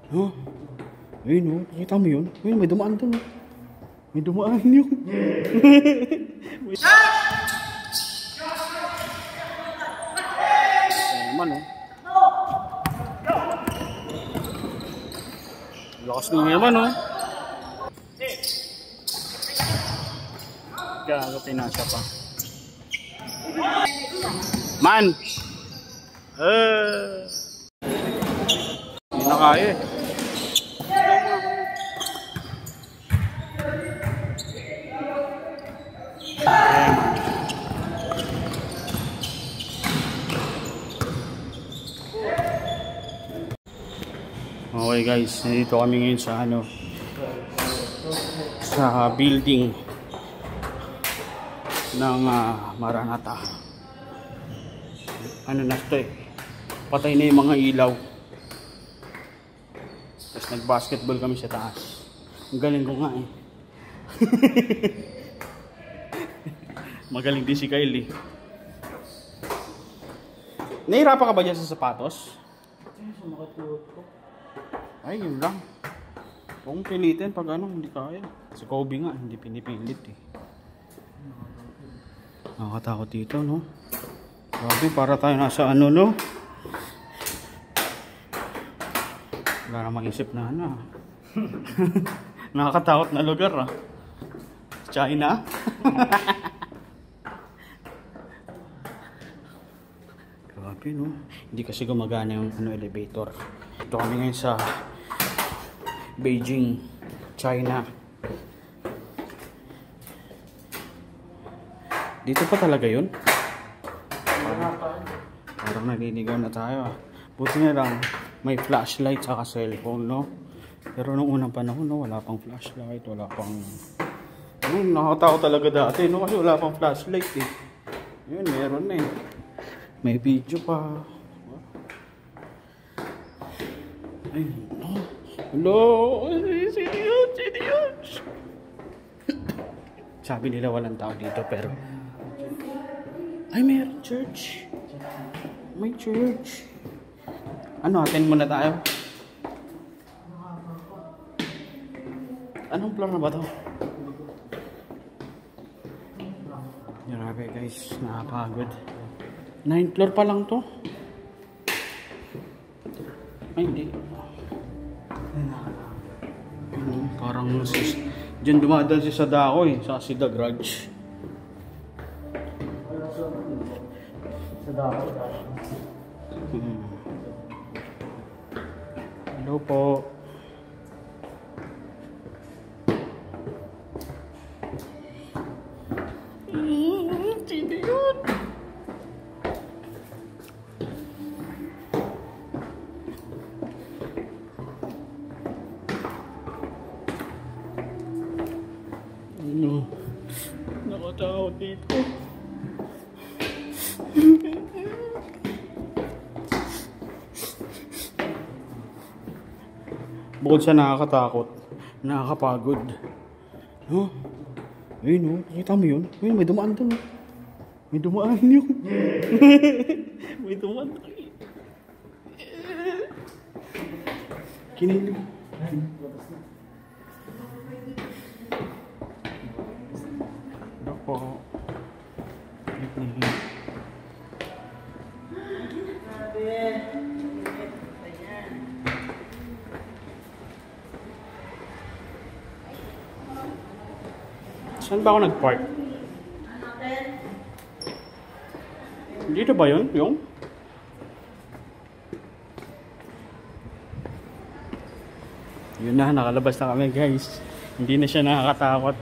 Huh? Ayun o, nakita mo yun? Ayun, may dumaan doon. May dumaan yun. Naman o. Lakas nung yaman o. Gago, pinasya pa. Man! Hindi na kaya eh. Okay guys, nandito kami ngayon sa sa building ng Maranatha. Ano na ito eh, patay na yung mga ilaw. Tapos nag-basketball kami sa taas. Ang galing ko nga eh. Magaling din si Kylie. Nahihirapan ka ba dyan sa sapatos? Ay, yun lang. Kung pilitin pag hindi kaya. Si Kobe nga, hindi pinipilit eh. Nakakatakot dito, no? Grabe, para tayo nasa no? Wala na mag-isip na Nakakatakot na lugar, China. Grabe, no? Hindi kasi gumagana yung elevator. Ito kami ngayon sa Beijing, China. Dito pa talaga yun? Parang naliligaw na tayo. Buti na lang may flashlight saka cellphone, no? Pero nung unang panahon, no, wala pang flashlight, wala pang... nakakatakot talaga dati, no? Kasi wala pang flashlight eh. Yun, meron na eh. May video pa. Ay, no. Hello! Serious! Sabi nila walang tao dito, pero... Ay, meron church. May church. Attend muna tayo. Anong floor na ba to? Grabe guys, nakapagod. 9th floor pa lang to. Ay, hindi. Parang dyan dumadaan si Sadako eh, sa si The Grudge. Sadako. Hello po. Sino yun? Nakatakot dito. Bukod sa nakakatakot, nakakapagod. Huh? Ayun, nakita mo yun? Ayun, may dumaan doon. May dumaan yun. May dumaan doon. Kinilig. Ako. Saan ba ako nag-park? Dito ba yun? Yung? Yun na, nakalabas na kami guys. Hindi na siya nakakatakot.